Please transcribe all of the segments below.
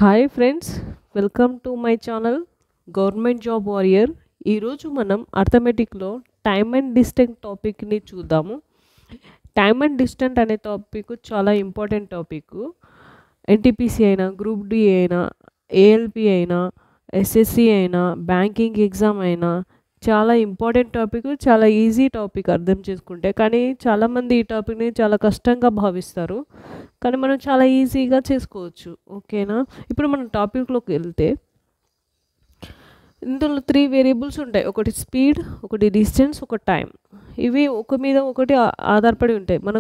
Hi friends, welcome to my channel government job warrior. ఈరోజు మనం అర్థమెటిక్లో టైమ్ అండ్ డిస్టెన్స్ టాపిక్ని చూద్దాము. టైమ్ అండ్ డిస్టెన్స్ అనే టాపిక్ చాలా ఇంపార్టెంట్ టాపిక్. ఎన్టీపీసీ అయినా, గ్రూప్ డి అయినా, ఏఎల్పి అయినా, ఎస్ఎస్సి అయినా, బ్యాంకింగ్ ఎగ్జామ్ అయినా చాలా ఇంపార్టెంట్ టాపిక్, చాలా ఈజీ టాపిక్ అర్థం చేసుకుంటే. కానీ చాలామంది ఈ టాపిక్ని చాలా కష్టంగా భావిస్తారు, కానీ మనం చాలా ఈజీగా చేసుకోవచ్చు. ఓకేనా? ఇప్పుడు మనం టాపిక్లోకి వెళ్తే ఇందులో 3 వేరియబుల్స్ ఉంటాయి. ఒకటి స్పీడ్, ఒకటి డిస్టెన్స్, ఒక టైం. ఇవి ఒక మీద ఒకటి ఆధారపడి ఉంటాయి. మన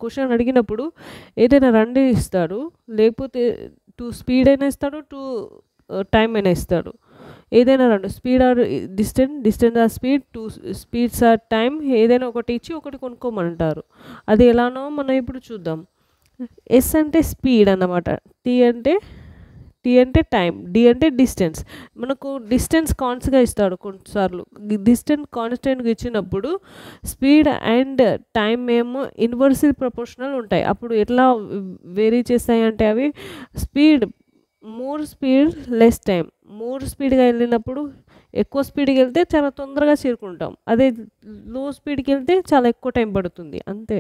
క్వశ్చన్ అడిగినప్పుడు ఏదైనా 2 ఇస్తాడు, లేకపోతే 2 స్పీడ్ అయినా ఇస్తాడు, 2 టైం అయినా ఇస్తాడు. ఏదైనా 2 speed or distance or speed, 2 speeds or time, ఏదైనా ఒకటి ఇచ్చి ఒకటి కొనుక్కోమంటారు. అది ఎలానో మనం ఇప్పుడు చూద్దాం. ఎస్ అంటే స్పీడ్ అన్నమాట, టీ అంటే టైం, డి అంటే డిస్టెన్స్. మనకు డిస్టెన్స్ కాన్స్ట్గా ఇస్తాడు కొన్నిసార్లు. డిస్టెన్స్ కాన్స్టెంట్గా ఇచ్చినప్పుడు స్పీడ్ అండ్ టైం ఏమో ఇన్వర్స్లీ ప్రపోర్షనల్ ఉంటాయి. అప్పుడు ఎట్లా వేరీ చేస్తాయి అంటే అవి more speed less time. More స్పీడ్గా వెళ్ళినప్పుడు, ఎక్కువ స్పీడ్కి వెళ్తే చాలా తొందరగా చేరుకుంటాం. అదే లో స్పీడ్కి వెళ్తే చాలా ఎక్కువ టైం పడుతుంది. అంతే.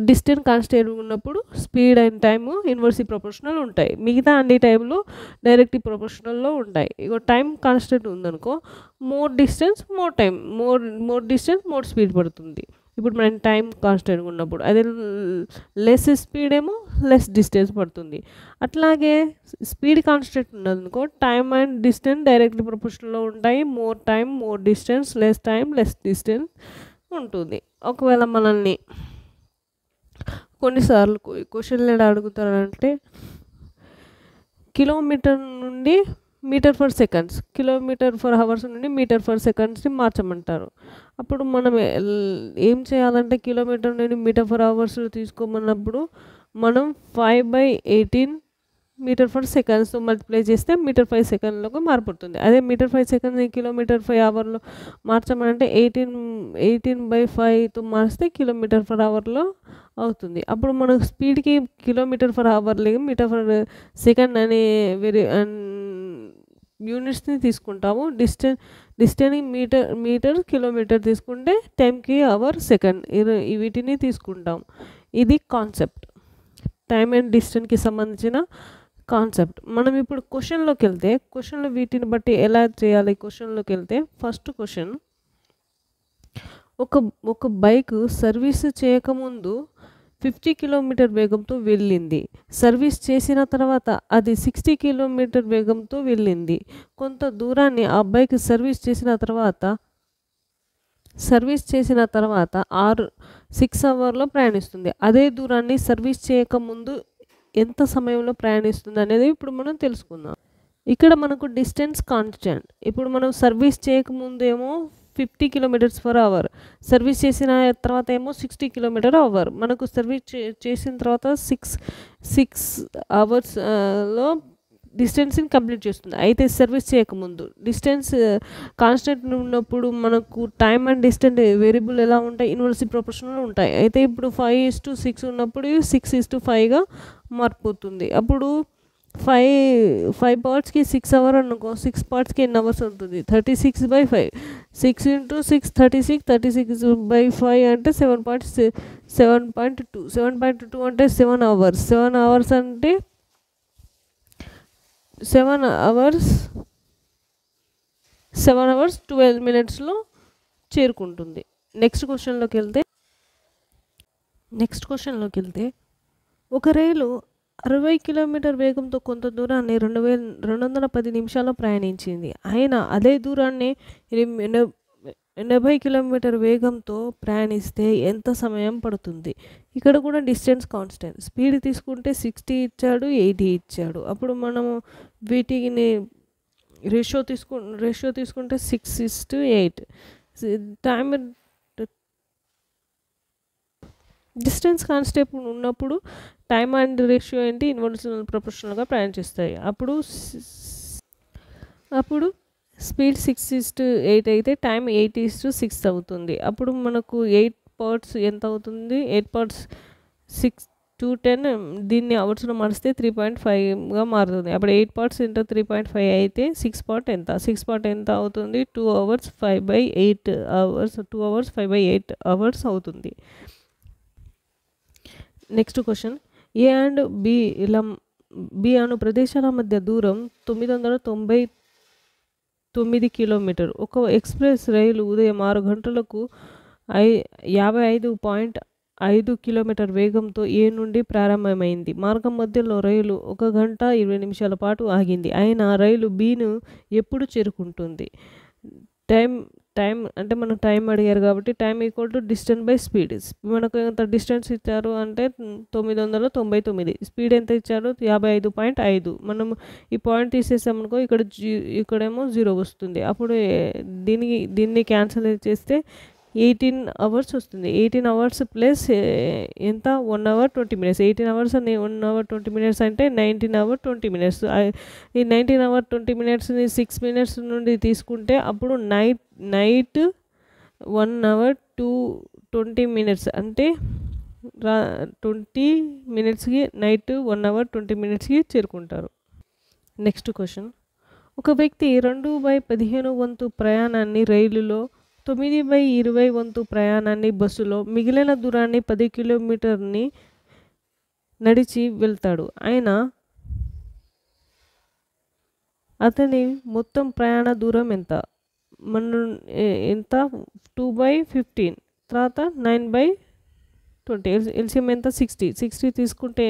డిస్టెన్స్ కాన్స్టెంట్ ఉన్నప్పుడు speed and time inversely proportional ఉంటాయి. మిగతా అన్ని టైంలో డైరెక్ట్లీ ప్రపోర్షనల్లో ఉంటాయి. ఇక టైం కాన్స్టెంట్ ఉందనుకో, more distance more time, more distance more speed పడుతుంది. ఇప్పుడు మనం టైం కాన్స్టెంట్గా ఉన్నప్పుడు, అదే లెస్ స్పీడ్ ఏమో లెస్ డిస్టెన్స్ పడుతుంది. అట్లాగే స్పీడ్ కాన్స్టెంట్ ఉన్నదనుకో, టైం అండ్ డిస్టెన్స్ డైరెక్ట్లీ ప్రపోర్షనల్లో ఉంటాయి. More time more distance, less time less distance ఉంటుంది. ఒకవేళ మనల్ని కొన్నిసార్లు క్వశ్చన్లు ఎలా అడుగుతారంటే, కిలోమీటర్ నుండి meter per seconds, kilometer per hours నుండి మీటర్ ఫర్ సెకండ్స్ని మార్చమంటారు. అప్పుడు మనం ఏం చేయాలంటే, కిలోమీటర్ నుండి మీటర్ ఫర్ అవర్స్ తీసుకోమన్నప్పుడు మనం 5/18 మీటర్ ఫర్ సెకండ్స్తో మల్టిప్లై చేస్తే మీటర్ 5 సెకండ్లోకి మారిపోతుంది. అదే మీటర్ 5 సెకండ్ని కిలోమీటర్ 5 అవర్లో మార్చమంటే 18/5తో మారిస్తే కిలోమీటర్ ఫర్ అవర్లో అవుతుంది. అప్పుడు మన స్పీడ్కి కిలోమీటర్ ఫర్ అవర్ లేక మీటర్ ఫర్ సెకండ్ అనే యూనిట్స్ని తీసుకుంటాము. డిస్టెన్స్ మీటర్ కిలోమీటర్ తీసుకుంటే, టైంకి అవర్ సెకండ్, వీటిని తీసుకుంటాం. ఇది కాన్సెప్ట్, టైమ్ అండ్ డిస్టెన్స్కి సంబంధించిన కాన్సెప్ట్. మనం ఇప్పుడు క్వశ్చన్లోకి వెళ్తే, క్వశ్చన్లో వీటిని బట్టి ఎలా చేయాలి. క్వశ్చన్లోకి వెళ్తే ఫస్ట్ క్వశ్చన్, ఒక బైక్ సర్వీస్ చేయకముందు 50 కిలోమీటర్ వేగంతో వెళ్ళింది. సర్వీస్ చేసిన తర్వాత అది 60 కిలోమీటర్ వేగంతో వెళ్ళింది. కొంత దూరాన్ని ఆ బైక్ సర్వీస్ చేసిన తర్వాత 6 అవర్లో ప్రయాణిస్తుంది. అదే దూరాన్ని సర్వీస్ చేయకముందు ఎంత సమయంలో ప్రయాణిస్తుంది అనేది ఇప్పుడు మనం తెలుసుకుందాం. ఇక్కడ మనకు డిస్టెన్స్ కాన్స్టెంట్. ఇప్పుడు మనం సర్వీస్ చేయకముందు ఏమో 50 కిలోమీటర్స్ పర్ అవర్, సర్వీస్ చేసిన తర్వాత ఏమో 60 కిలోమీటర్ అవర్. మనకు సర్వీస్ చేసిన తర్వాత 6 అవర్స్లో డిస్టెన్స్ని కంప్లీట్ చేస్తుంది. అయితే సర్వీస్ చేయకముందు డిస్టెన్స్ కాన్స్టెంట్ ఉన్నప్పుడు మనకు టైమ్ అండ్ డిస్టెన్స్ వేరియబుల్ ఎలా ఉంటాయి, ఇన్వర్స్లీ ప్రపోర్షనల్ ఉంటాయి. అయితే ఇప్పుడు 5:6 ఉన్నప్పుడు 6:5గా మారిపోతుంది. అప్పుడు 5 పార్ట్స్కి 6 అవర్ అనుకో, 6 పార్ట్స్కి ఎన్ని అవర్స్ ఉంటుంది, 36/5. 6 × 6 36, 36/5 అంటే 7.2. 7.2 అంటే 7 అవర్స్. 7 అవర్స్ అంటే 7 అవర్స్ 12 మినిట్స్లో చేరుకుంటుంది. నెక్స్ట్ క్వశ్చన్లోకి వెళ్తే ఒక రైలు 60 కిలోమీటర్ వేగంతో కొంత దూరాన్ని 210 నిమిషాల్లో ప్రయాణించింది. అయినా అదే దూరాన్ని 80 కిలోమీటర్ వేగంతో ప్రయాణిస్తే ఎంత సమయం పడుతుంది? ఇక్కడ కూడా డిస్టెన్స్ కాన్స్టెంట్. స్పీడ్ తీసుకుంటే 60 ఇచ్చాడు, 80 ఇచ్చాడు. అప్పుడు మనము వీటిని రేషియో తీసుకుంటే 6:8. టైం డిస్టెన్స్ కాన్స్టెంట్ ఉన్నప్పుడు టైం అండ్ రేషియో ఏంటి, ఇన్వర్స్లీ ప్రపోర్షనల్గా ప్రయాణిస్తాయి. అప్పుడు స్పీడ్ 6:8 అయితే టైం 8:6 అవుతుంది. అప్పుడు మనకు 8 పార్ట్స్ ఎంత అవుతుంది, 8 పార్ట్స్ 6 210 దీన్ని అవర్స్లో మారిస్తే 3.5గా మారుతుంది. అప్పుడు 8 parts ఇంటూ 3.5 అయితే 6 part ఎంత? 6 part ఎంత అవుతుంది? 2 hours 5/8 hours 2 hours 5/8 hours అవుతుంది. Next question, a and b అను ప్రదేశాల మధ్య దూరం 999 కిలోమీటర్. ఒక ఎక్స్ప్రెస్ రైలు ఉదయం 6 గంటలకు 55.5 కిలోమీటర్ వేగంతో ఏ నుండి ప్రారంభమైంది. మార్గం మధ్యలో రైలు 1 గంట 20 నిమిషాల పాటు ఆగింది. అయినా రైలు బిను ఎప్పుడు చేరుకుంటుంది? టైం అంటే మనం టైం అడిగారు కాబట్టి time equal to distance by speed. మనకు ఎంత డిస్టెన్స్ ఇచ్చారు అంటే 999. స్పీడ్ ఎంత ఇచ్చారు? 55.5. మనం ఈ పాయింట్ తీసేసామనుకో ఇక్కడేమో 0 వస్తుంది. అప్పుడు దీన్ని క్యాన్సిల్ చేస్తే 18 hours వస్తుంది. 18 hours ప్లస్ ఎంత? 1 hour 20 minutes. 18 hours అని 1 hour 20 minutes అంటే 19 hour 20 minutes. ఈ 19 hour 20 minutesని 6 minutes నుండి తీసుకుంటే అప్పుడు నైట్ 1 hour 20 minutes అంటే 20 minutesకి నైట్ 1 hour 20 minutesకి చేరుకుంటారు. నెక్స్ట్ క్వశ్చన్, ఒక వ్యక్తి 2/15 వంతు ప్రయాణాన్ని రైలులో, 9/20 వంతు ప్రయాణాన్ని బస్సులో, మిగిలిన దూరాన్ని 10 కిలోమీటర్ని నడిచి వెళ్తాడు. అయినా అతని మొత్తం ప్రయాణ దూరం ఎంత? ఎంత? 2/15 తర్వాత 9/20 ఎల్సిఎం ఎంత? 60 తీసుకుంటే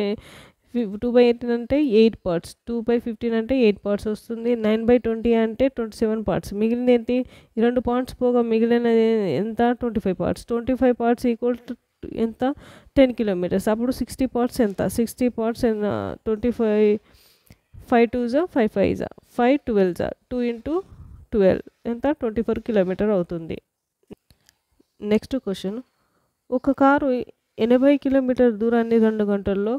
2/18 అంటే 8 parts, 2/15 అంటే 8 parts వస్తుంది. 9/20 అంటే 27 parts. మిగిలిన ఏంటి? 2 parts పోగా మిగిలినది ఎంత? 25 parts. 25 parts ఈక్వల్ టు ఎంత? 10 kilometers. అప్పుడు 60 parts ఎంత? 60 parts 25 5 2s 5 5s 5 12s 2 into 12 ఎంత? 24 kilometer అవుతుంది. నెక్స్ట్ క్వశ్చన్, ఒక కారు 80 కిలోమీటర్ దూరాన్ని 2 గంటల్లో,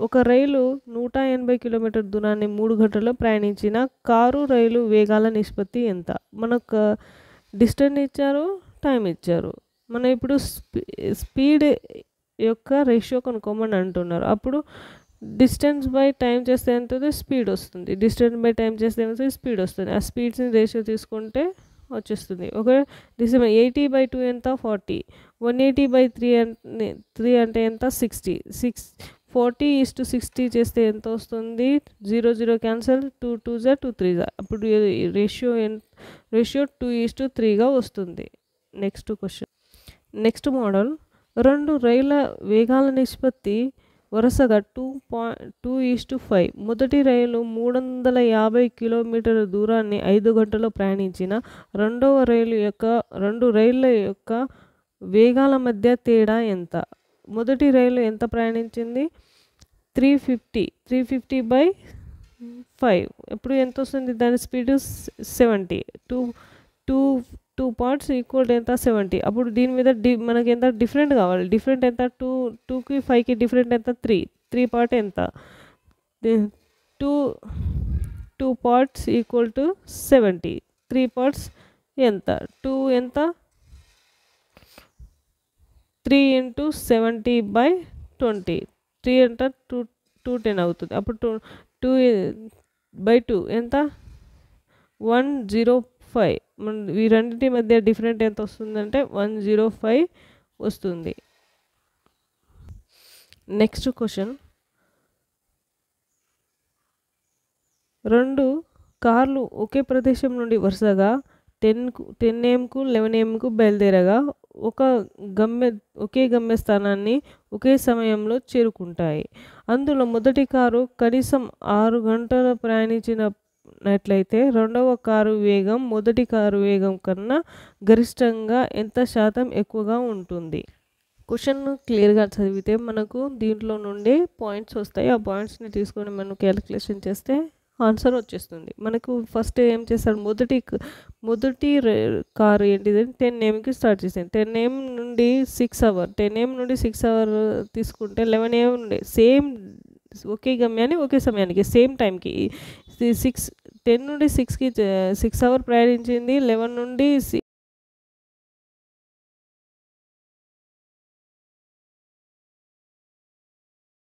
ఒక రైలు 180 కిలోమీటర్ దూరాన్ని 3 గంటల్లో ప్రయాణించిన కారు రైలు వేగాల నిష్పత్తి ఎంత? మనకు డిస్టెన్స్ ఇచ్చారు, టైం ఇచ్చారు. మనం ఇప్పుడు స్పీడ్ యొక్క రేషియో కనుక్కోమని అంటున్నారు. అప్పుడు డిస్టెన్స్ బై టైం చేస్తే ఎంత? స్పీడ్ వస్తుంది. డిస్టెన్స్ బై టైం చేస్తే ఎంత? స్పీడ్ వస్తుంది. ఆ స్పీడ్స్ని రేషియో తీసుకుంటే వచ్చేస్తుంది. ఒక డిస్టెన్స్ 80/2 ఎంత? 40. 180/3 అంటే ఎంత? 60. 40:60 చేస్తే ఎంత వస్తుంది? 0 0 క్యాన్సల్, 2 2s 2 3s. అప్పుడు రేషియో 2:3గా వస్తుంది. నెక్స్ట్ క్వశ్చన్, నెక్స్ట్ మోడల్, 2 రైళ్ళ వేగాల నిష్పత్తి వరుసగా 2:5. మొదటి రైలు 350 కిలోమీటర్ల దూరాన్ని 5 గంటల్లో ప్రయాణించిన రెండు రైళ్ళ యొక్క వేగాల మధ్య తేడా ఎంత? మొదటి రైలు ఎంత ప్రయాణించింది? 350/5. ఇప్పుడు ఎంత వస్తుంది? దాని స్పీడ్ 70. 2 parts ఈక్వల్ ఎంత? 70. అప్పుడు దీని మీద మనకి ఎంత డిఫరెంట్ కావాలి? డిఫరెంట్ ఎంత? 2కి 5కి డిఫరెంట్ ఎంత? 3 part ఎంత? 2 parts ఈక్వల్ టు 70. 3 parts ఎంత? 2 ఎంత? 3 into 70/20. 3 ఎంత? 210 అవుతుంది. అప్పుడు 2/2 ఎంత? 105. ఈ రెండింటి మధ్య డిఫరెంట్ ఎంత వస్తుందంటే 105 వస్తుంది. నెక్స్ట్ క్వశ్చన్, 2 కార్లు ఒకే ప్రదేశం నుండి వరుసగా 10 AM-కు 11 AM-కు బయలుదేరగా ఒకే గమ్యస్థానాన్ని ఒకే సమయంలో చేరుకుంటాయి. అందులో మొదటి కారు కనీసం 6 గంటలు ప్రయాణించినట్లయితే రెండవ కారు వేగం మొదటి కారు వేగం కన్నా గరిష్టంగా ఎంత శాతం ఎక్కువగా ఉంటుంది? క్వశ్చన్ క్లియర్గా చదివితే మనకు దీంట్లో నుండి పాయింట్స్ వస్తాయి. ఆ పాయింట్స్ని తీసుకొని మనం క్యాలిక్యులేషన్ చేస్తే ఆన్సర్ వచ్చేస్తుంది. మనకు ఫస్ట్ ఏం చేస్తారు? మొదటి కారు ఏంటిది? 10 AM-కి స్టార్ట్ చేసాను. 10 AM నుండి 6 hours, 10 AM నుండి 6 hours తీసుకుంటే 11 AM నుండి సేమ్ ఒకే గమ్యాన్ని ఒకే సమయానికి సేమ్ టైంకి 10 నుండి 6కి 6 hours ప్రయాణించింది. 11 నుండి